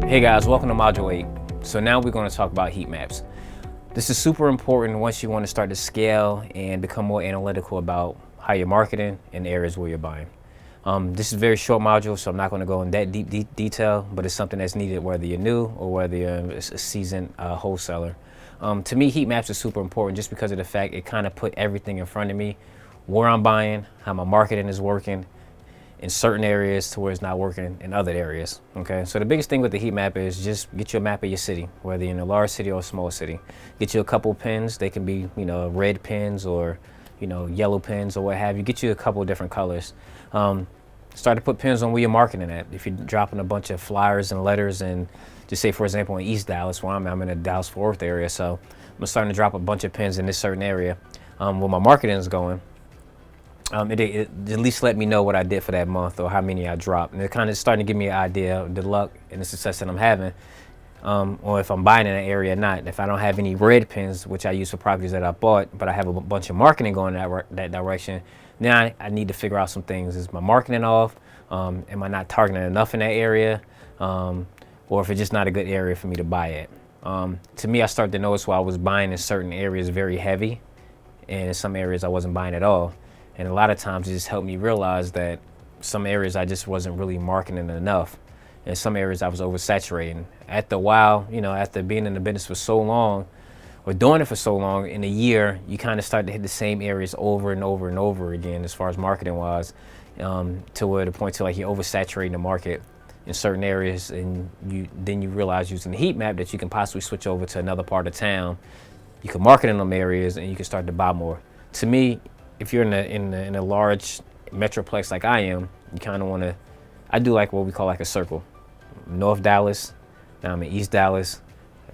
Hey guys, welcome to Module 8. So now we're going to talk about heat maps. This is super important once you want to start to scale and become more analytical about how you're marketing and the areas where you're buying. This is a very short module, so I'm not going to go in that deep detail, but it's something that's needed whether you're new or whether you're a seasoned wholesaler. To me, heat maps are super important just because of the fact it kind of put everything in front of me, where I'm buying, how my marketing is working, in certain areas to where it's not working in other areas. Okay, so the biggest thing with the heat map is just get you a map of your city, whether you're in a large city or a small city. Get you a couple pins. They can be, red pins or, yellow pins or what have you. Get you a couple of different colors. Start to put pins on where you're marketing at. If you're dropping a bunch of flyers and letters, and just say, for example, in East Dallas, where I'm in the Dallas-Fort Worth area, so I'm starting to drop a bunch of pins in this certain area where my marketing is going. It at least let me know what I did for that month or how many I dropped. And it kind of starting to give me an idea of the luck and the success that I'm having, or if I'm buying in an area or not. If I don't have any red pins, which I use for properties that I bought, but I have a bunch of marketing going in that direction, now I need to figure out some things. Is my marketing off? Am I not targeting enough in that area? Or if it's just not a good area for me to buy it. To me, I started to notice why I was buying in certain areas very heavy, and in some areas I wasn't buying at all. And a lot of times it just helped me realize that some areas I just wasn't really marketing enough. And some areas I was oversaturating. After a while, after being in the business for so long, or doing it for so long, in a year, you kind of start to hit the same areas over and over and over again as far as marketing wise, to where the point to like you're oversaturating the market in certain areas, and then you realize using the heat map that you can possibly switch over to another part of town. You can market in them areas and you can start to buy more. To me, if you're in a large metroplex like I am, you kind of want to, I do like what we call like a circle. North Dallas, now I'm in East Dallas,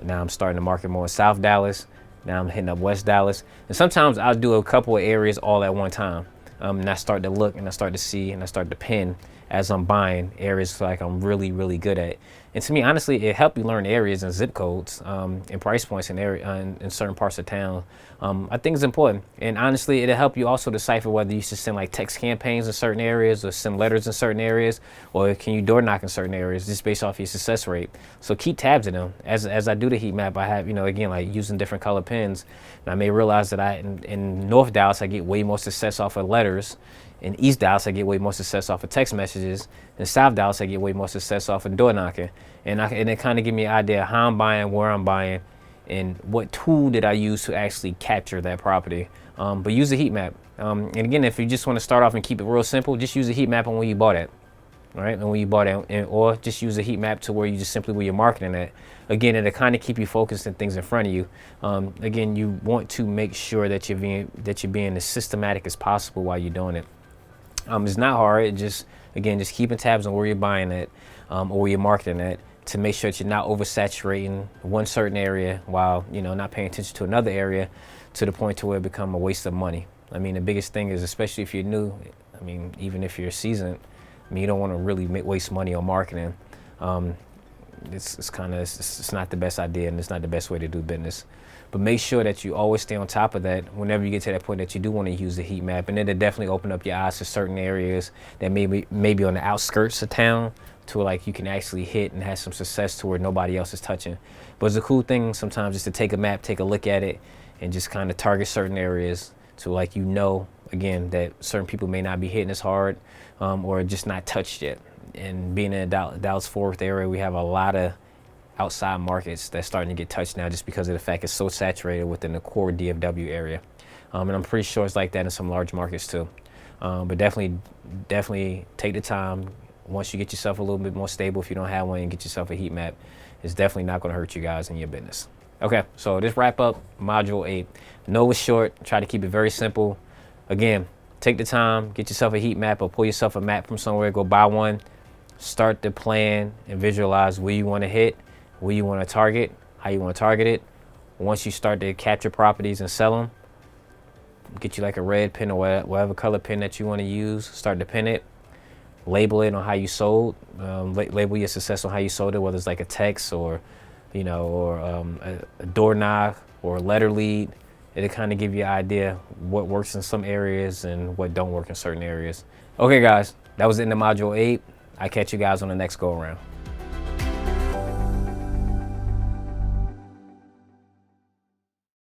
now I'm starting to market more in South Dallas, now I'm hitting up West Dallas. And sometimes I'll do a couple of areas all at one time. And I start to look and I start to see and I start to pin as I'm buying areas like I'm really, really good at. And to me, honestly, it helped me learn areas and zip codes and price points in certain parts of town. I think it's important. And honestly, it'll help you also decipher whether you should send like text campaigns in certain areas or send letters in certain areas, or can you door knock in certain areas just based off your success rate. So keep tabs in them. As I do the heat map, I have, again, like using different color pins. And I may realize that in North Dallas, I get way more success off of letters. In East Dallas, I get way more success off of text messages. In South Dallas, I get way more success off of door knocking. And it kind of give me an idea of how I'm buying, where I'm buying, and what tool did I use to actually capture that property. But use a heat map. And again, if you just want to start off and keep it real simple, just use a heat map on when you bought it. All right, and when you bought it, or just use a heat map to where you just simply where you're marketing at. Again, it'll kind of keep you focused on things in front of you. Again, you want to make sure that you're being as systematic as possible while you're doing it. It's not hard. It just keeping tabs on where you're buying at, or where you're marketing at, to make sure that you're not oversaturating one certain area while not paying attention to another area, to the point to where it become a waste of money. I mean, the biggest thing is, especially if you're new, I mean, even if you're seasoned, I mean, you don't want to really waste money on marketing. It's not the best idea, and it's not the best way to do business. But make sure that you always stay on top of that whenever you get to that point that you do want to use the heat map. And it'll definitely open up your eyes to certain areas that maybe on the outskirts of town, to where like you can actually hit and have some success to where nobody else is touching. But it's a cool thing sometimes just to take a map, take a look at it, and just kind of target certain areas to like again, that certain people may not be hitting as hard, or just not touched yet. And being in the Dallas-Fort Worth area, we have a lot of outside markets that's starting to get touched now just because of the fact it's so saturated within the core DFW area. And I'm pretty sure it's like that in some large markets too. But definitely take the time. Once you get yourself a little bit more stable, if you don't have one, and get yourself a heat map, it's definitely not going to hurt you guys in your business. Okay, so this wrap up module 8. No, it's short. Try to keep it very simple. Again, take the time, get yourself a heat map, or pull yourself a map from somewhere, go buy one. Start to plan and visualize where you want to hit, where you want to target, how you want to target it. Once you start to capture properties and sell them, get you like a red pin or whatever color pin that you want to use. Start to pin it. Label it on how you sold. Label your success on how you sold it, whether it's like a text or, a door knock or a letter lead. It'll kind of give you an idea what works in some areas and what don't work in certain areas. Okay, guys, that was the end of module 8. I'll catch you guys on the next go around.